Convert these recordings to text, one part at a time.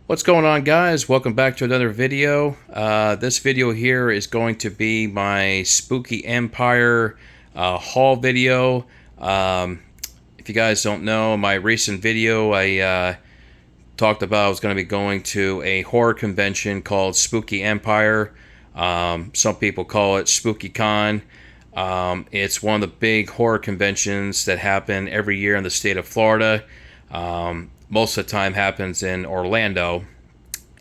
What's going on, guys? Welcome back to another video. This video here is going to be my Spooky Empire haul video. If you guys don't know, my recent video I talked about I was going to be going to a horror convention called Spooky Empire. Some people call it Spooky Con. It's one of the big horror conventions that happen every year in the state of Florida. Most of the time happens in Orlando.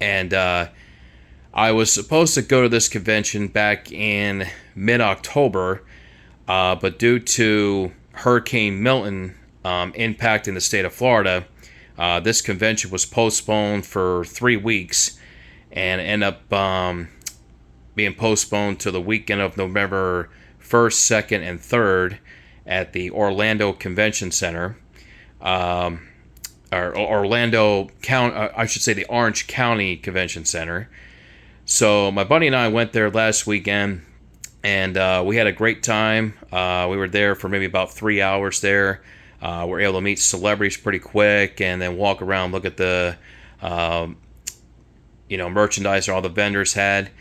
And I was supposed to go to this convention back in mid-October, but due to Hurricane Milton impacting the state of Florida, this convention was postponed for 3 weeks and ended up being postponed to the weekend of November 1st, 2nd, and 3rd at the Orlando Convention Center. Or Orlando County, I should say the Orange County Convention Center. So my buddy and I went there last weekend, and we had a great time. We were there for maybe about 3 hours there. We were able to meet celebrities pretty quick, and then walk around, look at the merchandise all the vendors had.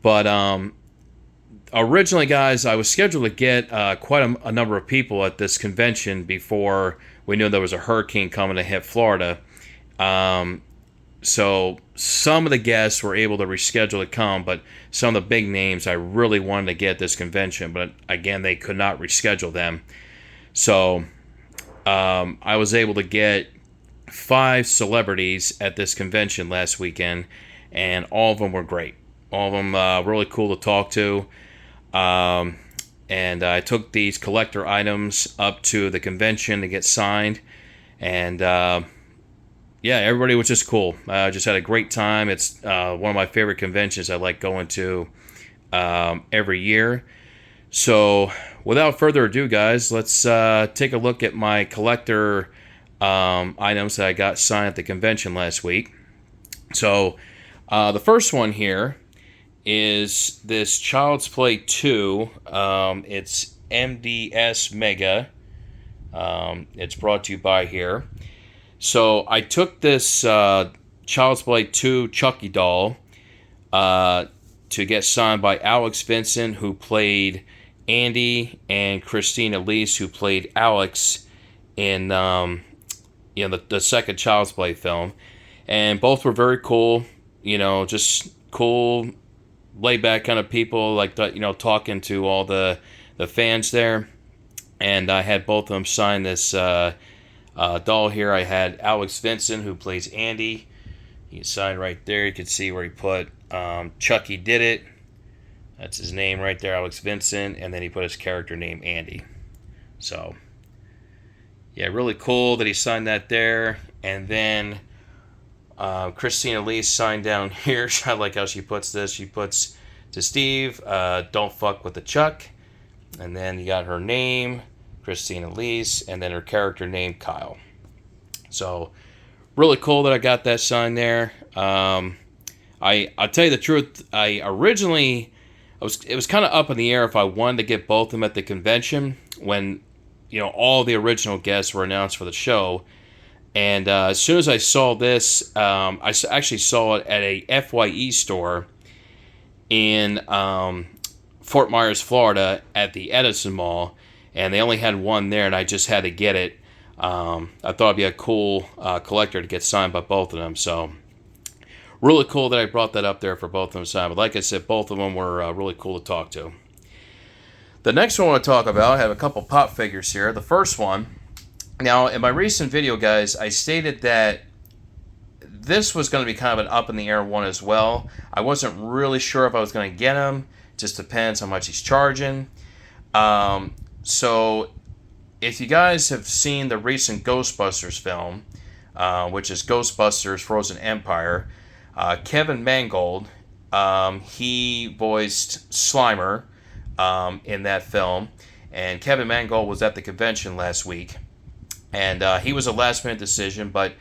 But originally, guys, I was scheduled to get quite a number of people at this convention before we knew there was a hurricane coming to hit Florida. So some of the guests were able to reschedule to come, but some of the big names I really wanted to get at this convention, but again, they could not reschedule them. So I was able to get 5 celebrities at this convention last weekend, and all of them were great. All of them really cool to talk to. And I took these collector items up to the convention to get signed. And yeah, everybody was just cool. I just had a great time. It's one of my favorite conventions I like going to every year. So without further ado, guys, let's take a look at my collector items that I got signed at the convention last week. So the first one here is this Child's Play 2. It's MDS Mega. It's brought to you by here. So I took this Child's Play 2 Chucky doll to get signed by Alex Vincent, who played Andy, and Christine Elise, who played Alex in the second Child's Play film. And both were very cool. Just cool, laid back kind of people, like talking to all the fans there. And I had both of them sign this doll here. I had Alex Vincent, who plays Andy. He signed right there. You can see where he put Chucky Did It. That's his name right there, Alex Vincent. And then he put his character name, Andy. So yeah, really cool that he signed that there. And then Christine Elise signed down here. I like how she puts this. She puts to Steve, don't fuck with the Chuck. And then you got her name, Christine Elise, and then her character name, Kyle. So really cool that I got that signed there. I'll tell you the truth. It was kind of up in the air if I wanted to get both of them at the convention when all the original guests were announced for the show. And as soon as I saw this, I actually saw it at a FYE store in Fort Myers, Florida, at the Edison Mall. And they only had one there, and I just had to get it. I thought it'd be a cool collector to get signed by both of them. So really cool that I brought that up there for both of them signed. But like I said, both of them were really cool to talk to. The next one I want to talk about, I have a couple pop figures here. The first one. Now, in my recent video, guys, I stated that this was going to be kind of an up-in-the-air one as well. I wasn't really sure if I was going to get him. Just depends how much he's charging. So, if you guys have seen the recent Ghostbusters film, which is Ghostbusters Frozen Empire, Kevin Mangold, he voiced Slimer in that film. And Kevin Mangold was at the convention last week. And he was a last-minute decision, but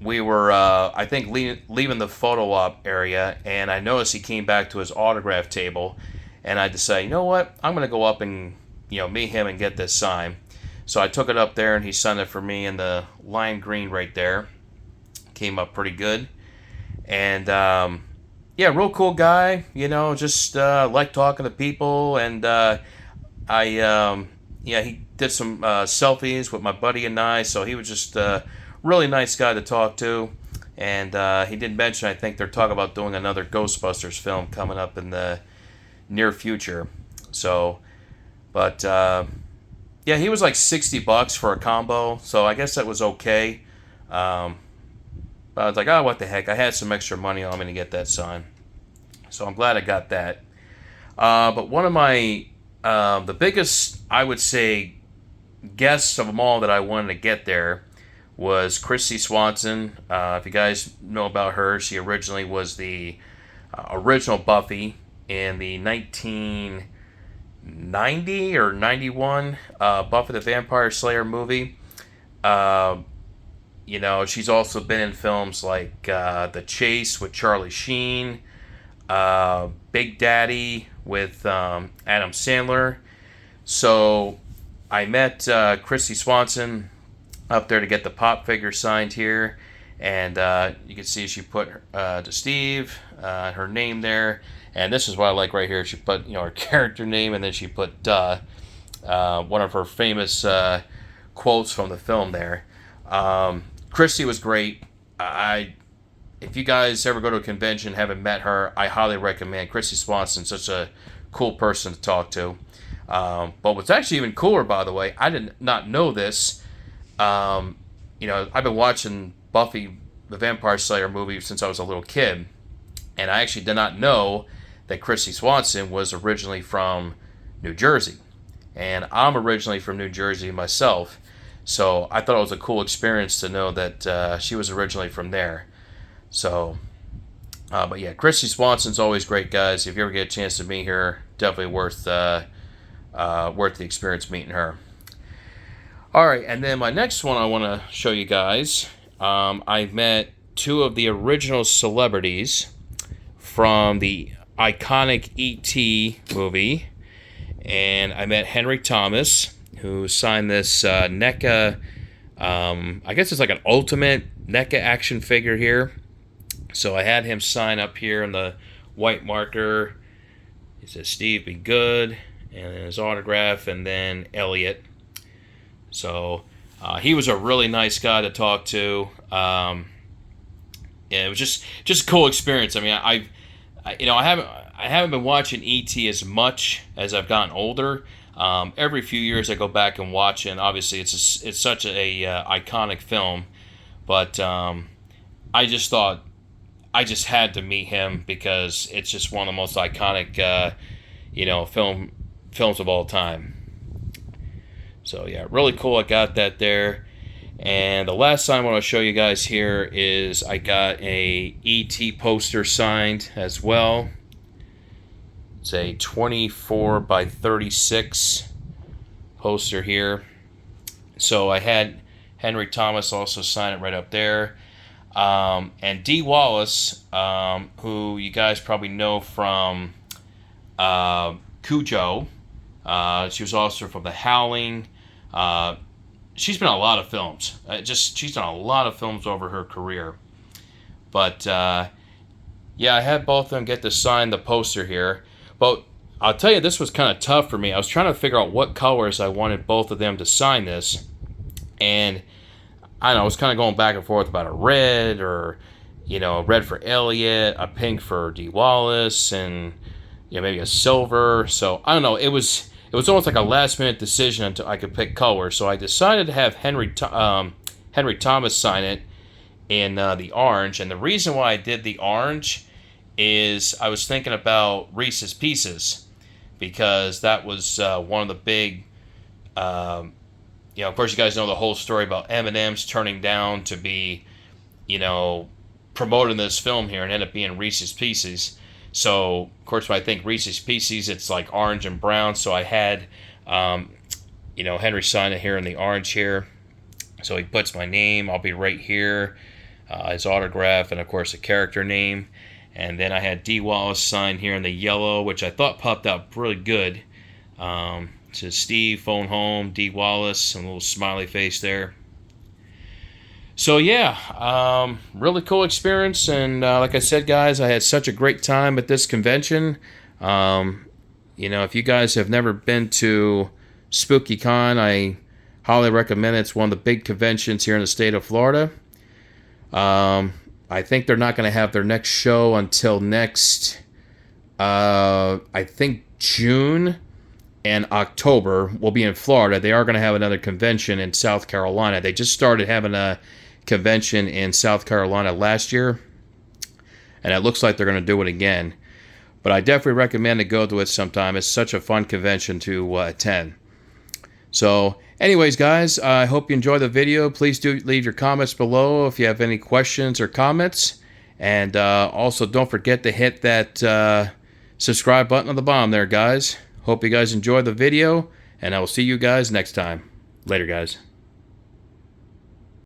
we were, I think, leaving the photo op area, and I noticed he came back to his autograph table, and I decided, you know what, I'm going to go up and meet him and get this signed. So I took it up there, and he signed it for me in the lime green right there. came up pretty good. And yeah, real cool guy. Just like talking to people. And yeah, he did some selfies with my buddy and I. So he was just a really nice guy to talk to. And he did mention, I think they're talking about doing another Ghostbusters film coming up in the near future. So, but yeah, he was like $60 for a combo. So I guess that was okay. But I was like, oh, what the heck? I had some extra money. I'm going to get that signed. So I'm glad I got that. But one of my, the biggest, I would say, guests of them all that I wanted to get there was Kristy Swanson. If you guys know about her, she originally was the original Buffy in the 1990 or 91 Buffy the Vampire Slayer movie. She's also been in films like The Chase with Charlie Sheen, Big Daddy with Adam Sandler. So I met Kristy Swanson up there to get the pop figure signed here, and you can see she put to Steve her name there, and this is what I like right here. She put her character name, and then she put one of her famous quotes from the film there. Kristy was great. If you guys ever go to a convention and haven't met her, I highly recommend. Kristy Swanson, such a cool person to talk to. But what's actually even cooler, by the way, I did not know this. I've been watching Buffy the Vampire Slayer movie since I was a little kid, and I actually did not know that Kristy Swanson was originally from New Jersey. And I'm originally from New Jersey myself, so I thought it was a cool experience to know that she was originally from there. So, but yeah, Kristy Swanson's always great, guys. If you ever get a chance to meet her, definitely worth the experience meeting her. All right, and then my next one I want to show you guys. I met two of the original celebrities from the iconic E.T. movie, and I met Henry Thomas, who signed this NECA. I guess it's like an ultimate NECA action figure here. So I had him sign up here in the white marker. He says, "Steve, be good," and then his autograph, and then Elliot. So he was a really nice guy to talk to. Yeah, it was just a cool experience. I mean, I haven't been watching E.T. as much as I've gotten older. Every few years I go back and watch it, and obviously it's such a iconic film. But I just thought I just had to meet him because it's just one of the most iconic films of all time. So yeah, really cool. I got that there. And the last time I want to show you guys here is I got a E.T. poster signed as well. It's a 24 by 36 poster here. So I had Henry Thomas also sign it right up there. And Dee Wallace, who you guys probably know from Cujo. She was also from The Howling. She's been in a lot of films. She's done a lot of films over her career. But yeah, I had both of them get to sign the poster here. But I'll tell you, this was kind of tough for me. I was trying to figure out what colors I wanted both of them to sign this. And I don't know, I was kind of going back and forth about a red or, red for Elliot, a pink for Dee Wallace, and maybe a silver. So I don't know. It was almost like a last minute decision until I could pick color. So I decided to have Henry Thomas sign it in the orange. And the reason why I did the orange is I was thinking about Reese's Pieces, because that was one of the big, of course you guys know the whole story about M&M's turning down to be, promoting this film here and end up being Reese's Pieces. So, of course, when I think Reese's Pieces, it's like orange and brown. So I had, Henry sign it here in the orange here. So he puts my name. I'll be right here. His autograph and, of course, a character name. And then I had Dee Wallace sign here in the yellow, which I thought popped out really good. It says Steve, phone home, Dee Wallace, and a little smiley face there. So yeah, really cool experience, and like I said, guys, I had such a great time at this convention. Um, if you guys have never been to SpookyCon, I highly recommend it. It's one of the big conventions here in the state of Florida. I think they're not going to have their next show until next, I think June and October will be in Florida. They are going to have another convention in South Carolina. They just started having a convention in South Carolina last year, and it looks like they're going to do it again. But I definitely recommend to go to it sometime. It's such a fun convention to attend. So, anyways, guys, I hope you enjoyed the video. Please do leave your comments below if you have any questions or comments. And also, don't forget to hit that subscribe button on the bottom there, guys. Hope you guys enjoyed the video, and I will see you guys next time. Later, guys.